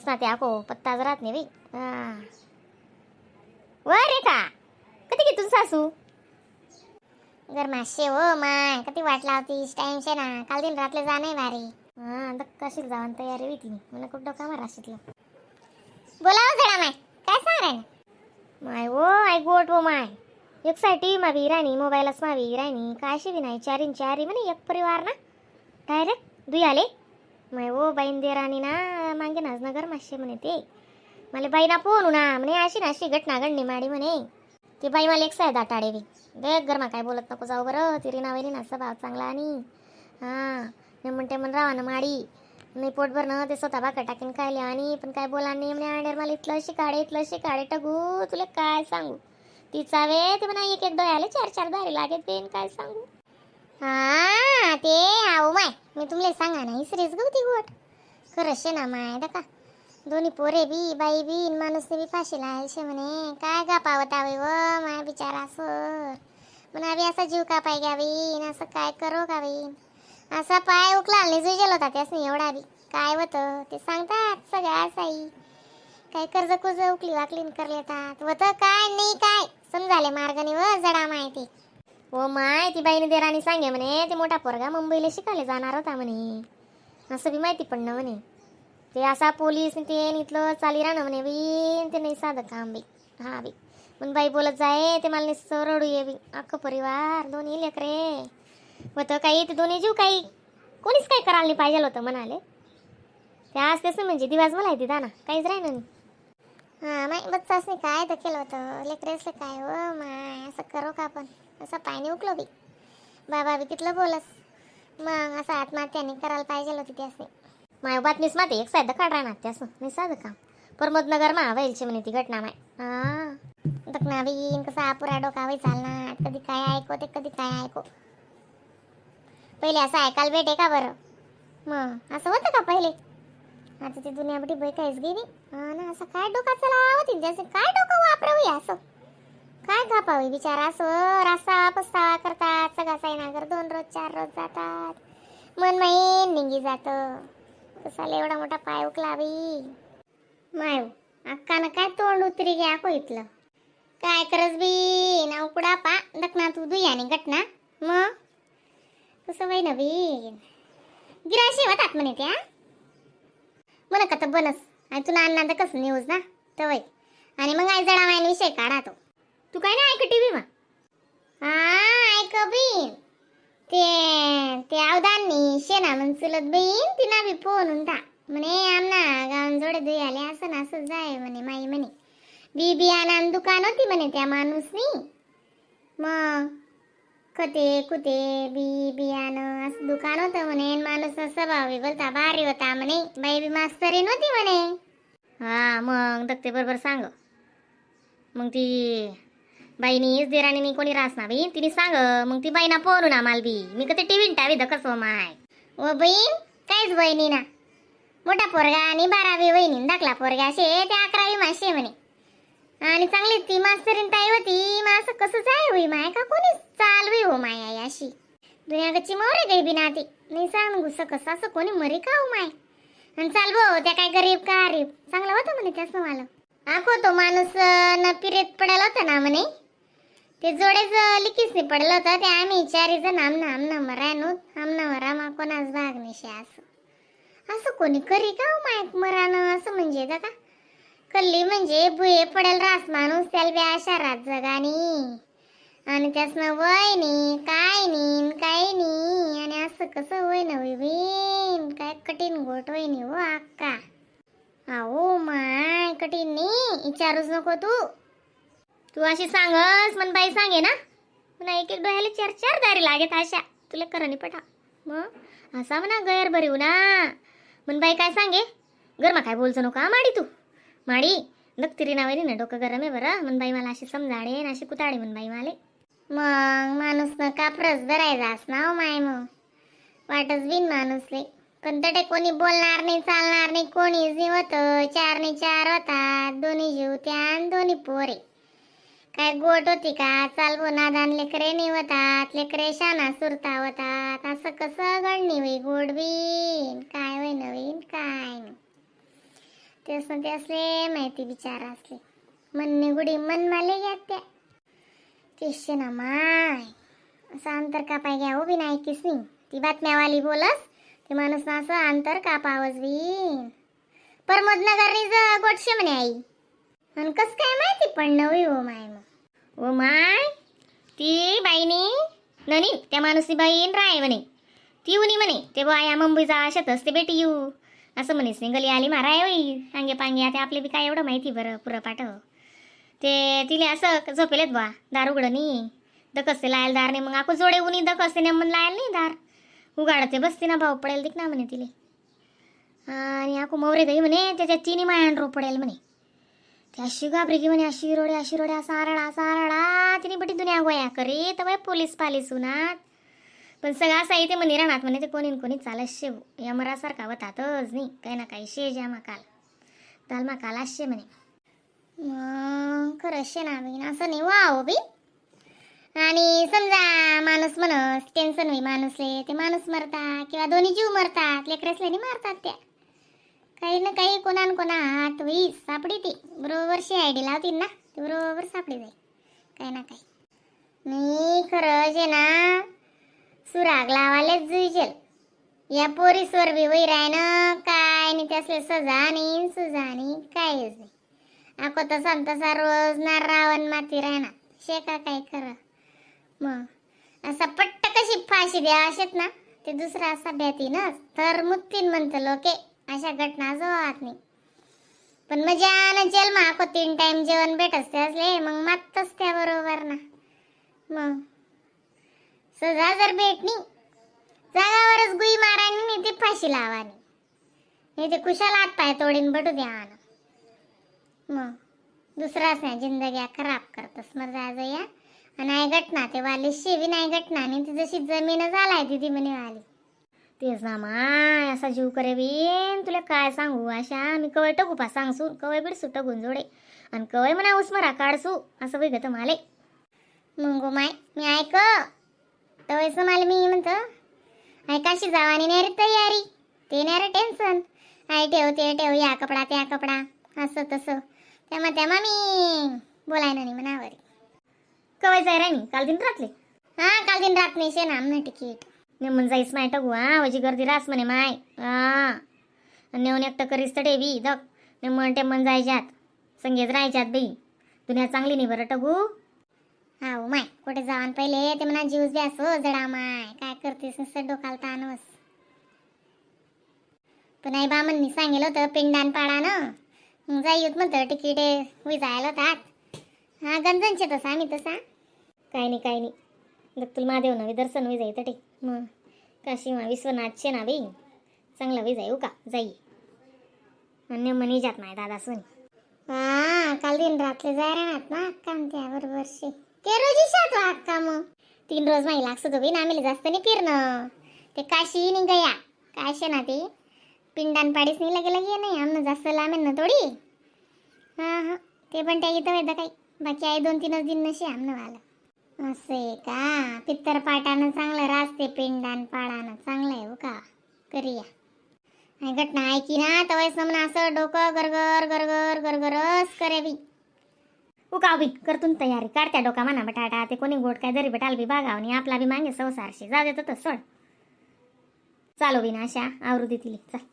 ना ते आको पत्ताच राहत नाही बाई. वर रे का कधी घेतून सासू गरमाशे हो माय कधी वाट लावतीस टाइम शे ना काल दिन रातले जाणे वारी. कशील जाऊन तयारी होती मला खूप डोका मारा शिकलं. बोलाव जरा माय काय सांग माय हो आय गोट हो माय एक साठी मावी राणी मोबाईलच मावी राणी काय शिवी नाही चारीन चारी म्हणे एक परिवार ना डायरेक्ट दुई आले माय हो बाईन दे राणी ना मागे नाच नगर माशे म्हणे ते मला बाईना फोन ना म्हणे अशी ना अशी घटना घडणी माडी म्हणे ती बाई मला एक साय दाटाडे बी देख गरमा काय बोलत नको जाऊ बरं तिरी नावेली ना स्वभाव चांगला आणि हां म्हणते म्हण रावा ना माडी नाही पोट भरणं ते स्वतः बाका टाकीन खायले आणि पण काय बोला नाही म्हणे आंडेर मला इथलं शिकाडे टगू तुला काय सांगू ती चावे ते म्हणा एक एक डोळ्याले चार चार दारी लागेल पेन काय सांगू. हा ते आहो माय मी तुमले सांगा नाही श्रीच गवती गोट खरंशे ना माय दका दोन्ही पोरे बी बाई बी माणूस बी फाशी लायशे म्हणे काय गा पावत आवे व माय बिचारा सर म्हणा बी असा जीव का पाय घ्यावी असं काय करो का बी असा पाय उकला जुजल होता त्यासनी एवढा बी काय होतं ते सांगतात सगळ्या साई काय कर्ज कुर्ज उकली वाकली कर लेतात होतं काय नाही काय समजाले मार्गाने व जडा माहिती हो माय ती बाईने देराणी सांगे म्हणे ते मोठा पोरगा मुंबईला शिकायला जाणार होता म्हणे असं बी माहिती पडणं म्हणे ते असा पोलीस ते इथलं चाली राहणं म्हणे बी ते नाही साधं काम बी हा बी पण बाई बोलत जाय ते मला नुसतं रडू ये बी अख्खं परिवार दोन्ही लेकरे होतं काही ते दोन्ही जीव काही कोणीच काही करायला नाही पाहिजे होतं म्हणाले ते आज तेच म्हणजे दिवस मला येते दाना काहीच राहिलं नाही. हां माय बच्चाच नाही काय तर केलं होतं लेकरेसलं काय हो माय असं करो का आपण असं पायने उकलो बी बाबा बी तिथलं बोलस मग असं आत्महत्याने करायला पाहिजे होती त्यासने माय बातमीच माते एक साधं काढ राहणार त्यास नाही साधं काम प्रमोदनगर मा व्हायची म्हणे ती घटना माय दखना बीन कसा पुरा डोका वय चालणार कधी काय ऐको ते कधी काय ऐको पहिले असं ऐकायला भेटे का बरं मग असं होतं का पहिले आता ती दुनियाबटी बाई काहीच गेली ना असं काय डोका चलावती जसं काय डोकं वापरावं असं काय घापावी बिचारा असं रास्ता पस्तावा करतात सगळा साईनागर 2 रोज 4 रोज जातात मन माहीन निघी जातं कसाला एवढा मोठा पाय उकला बाई माय अक्कानं काय तोंड उतरी घ्या को इथलं काय करस बी ना उकडा पा दखना तू दुयाने घटना मग कसं वय ना बी गिराशी होतात म्हणे त्या म्हणा का तर बनस आणि तुला आणणार तर कसं न्यूज ना तवय आणि मग आई जडा मायन विषय काढा तो तू काय नाही ऐक टीव्ही मा ऐक बी ते अवदानी शेना म्हण चुलत बहीण तिना बी फोन उंटा म्हणे आमना गावन जोडे दुई आले असं ना असं जाय म्हणे माई म्हणे बी बियाणा दुकान होती म्हणे त्या माणूसनी मग खते कुते बी बियाणं असं दुकान होतं म्हणे माणूस स्वभाव बी बोलता भारी होता म्हणे बाई बी मास्तरी नव्हती म्हणे. हा मग दक्ते बरोबर सांग मग ती बाईनीच देराणी कोणी रास ना बी तिने सांग मग ती बाईना पोरू ना माल बी मी कधी टीव्ही टावी धकस हो माय ओ बहीण काहीच बहिणी ना मोठा पोरगा आणि 12वी वहिनी दाखला पोरगा शे ते 11वी माशे म्हणे आणि चांगली ती मास्तरीन ताई होती मग असं कसं जाय होई माय का कोणी चालवी हो माय आई अशी दुनियागची मोरे गई बिना ती नाही सांग गुस्सा कसं असं कोणी मरी का हो माय आणि चाल भो त्या काय गरीब का गरीब चांगला होता म्हणे त्याचं मला आखो तो माणूस न पिरेत पडायला होता ना म्हणे ते जोडेच लिकीच नाही पडलं होतं ते आम्ही 4 जण आमना मरायनो आमना मरा मा कोणाच भाग निशे असं कोणी करी का हो माय मरानं असं म्हणजे का कल्ली म्हणजे भुये पडेल रास माणूस त्याला बी अशा रात जगानी आणि त्यासनं वय नी काय नी आणि असं कसं वय न विन काय कठीण गोट वय नी हो अक्का अहो माय कठीण नी विचारूच नको तू अशी सांगस मन बाई सांगे ना पुन्हा एक डोळ्याला 4 दारी लागेत अशा तुला करणी पटा मग असा म्हणा गैर भरीव ना मन बाई काय सांगे गरमा काय बोलतो नका माडी तू माडी दक्तिरी नावेली ना डोकं गरम आहे बरं मन बाई मला अशी समजाडे ना अशी कुताडे मन बाई माले मग माणूस न कापरस भरायचास ना हो माय मग वाटच बिन माणूसले पण तटे कोणी बोलणार नाही चालणार नाही कोणी जीव होतं 4 ने 4 होतात दोन्ही जीव त्या दोन्ही पोरे काय गोट होती का चालवो नादान लेकरे निवतात लेकरे शाना सुरता होतात असं कसं गणनी वय गोड बीन काय वय नवीन काय ते असले माहिती बिचार असले म्हणणे गुडी मन माले घ्या त्या तेच ना माय असं अंतर कापाय घ्या हो बी नाही ऐकीस नाही ती बातम्यावाली बोलस ते माणूस ना असं अंतर कापावच बी परमोदनगरीच गोटशे म्हणे आई आणि कस काय माहिती पण नवी हो माय मग ओ माय ती बाईनी ननी त्या माणूसनी बाईन राय म्हणे ती उनी म्हणे ते बाया मुंबईचा आशात असते बेटी येऊ असं म्हणेस नाही गली आली माराय होई सांगे पांगे आता आपले बी काय एवढं माहिती बरं पुरं पाठ ते तिले असं झोपेलेत बा दार उघडं नाही दकसते लायल दार नाही मग आपण जोडे उनी दकसते ना म्हणून लायल नाही दार उघाडते बसते ना भाऊ पडेल दिक ना म्हणे तिले आणि आकू मवरे गई म्हणे त्याच्यात तिने मायान रो पडेल म्हणे ती अशी घाबरी की म्हणे अशी रोडे असा आरडा तिने बटी दुनिया गोया करे तर बाय पोलीस पालीस उन्हात पण सगळा असा इथे म्हणे राहणार म्हणे ते कोणी चालत शेव या मरासारखा होतातच नाही काही ना काही शेज या काल दाल काल असशे म्हणे खरं शे ना बहीण असं नाही वाव बी आणि समजा माणूस म्हणस टेन्शन होई माणूसले ते माणूस मरता किंवा दोन्ही जीव मरतात लेकरेसले मारतात त्या काही ना काही कोणा हात वीस सापडी ती बरोबर आयडी लावतील ना ते बरोबर सापडी जाईल काही ना काही नाही खरं जे ना सुराग लावालेच जुईजेल या पोरीसवर बी वैर आहे ना काय नाही त्यासले सजा नाही सुजा नाही काहीच नाही आको तसा रोज ना रावण माती राहणार शेका काय खरं मग असा पट्ट कशी फाशी द्या असेत ना ते दुसरा असा भ्यातीनच तर मुत्तीन म्हणतं लोके अशा घटना जोहात नाही पण मजा जेल मा आको 3 टाइम जेवण भेटच असले मग मातच त्या बरोबर ना मग सजा जर भेटणी जागावरच गुई मारानी नाही ते फाशी लावानी नाही ते कुशाला हात पाय तोडीन बटू द्या मग दुसराच नाही जिंदग्या खराब करतस मर या आणि आई घटना ते वाली शेवी नाही घटना आणि ती जशी जमीन झालाय दिदी म्हणे वाली तेच ना माय असा जीव करे बीन तुला काय सांगू अशा मी कवय टकू पा सांगसू कवय बिडसू टकून जोडे आणि कवय म्हणा उस्मरा काढसू असं वेगळं तर माले मग माय मी ऐक तवयचं मला मी म्हणतं ऐकाशी जावानी नाही रे तयारी ते नाही रे टेन्शन आई ठेव ते ठेव या कपडा त्या कपडा असं तसं तेव्हा मी बोलाय नाही म्हणावर कवय जाय राणी काल दिन रातले काल दिन रात नाही शे ना आमना तिकीट नेमून जाईस माय टगू वजी गर्दी रास म्हणे माय नेऊन एकटं करीस तर डेवी दक नेमन टेमन जायच्यात संगेत राहायच्यात बाई दुनिया चांगली नाही बरं टगू हो माय कुठे जावान पहिले ते म्हणा जीवच द्यास हो जडा माय काय करतेस नुसतं डोकाल ताणवस पण आई बामणनी सांगेल होतं पिंडान पाडानं मग जाईत म्हणतं तिकीट जायला होतात गंजनचे तसा आम्ही तसा काही नाही दत्तुल महादेव नवी दर्शन होई जाई तटे मग काशी विश्वनाथ शे ना बाई चांगलं होई जाई का जाई अन्य मनी जात नाही दादा सोनी काल दिन रातले जाय राहणार ना काम त्या बरोबर शे ते रोजी शातो अक्का मग 3 रोज माही लागत होतो बी ना आम्ही जास्त नाही फिरणं ते काशी नाही गया काय शे ना ते पिंडान पाडीस नाही लगे नाही आमनं जास्त लांबेन ना थोडी ते पण त्या इथं वेदा काही बाकी आहे 2-3 दिन नशी आमनं वाला असे का पित्तर पाटानं चांगलं रास्ते पिंडान पाडानं चांगलं आहे हो का करूया घटना ऐकी ना तवयस म्हणून असं डोकं गरगरच करे बी उका बी करतून तयारी काढत्या डोका म्हणा बटाटा ते कोणी गोट काय दरी बटाल बी बागावनी आपला बी मागे संसारशी जा देत सोड चालू बी ना अशा आवृत्ती तिली चल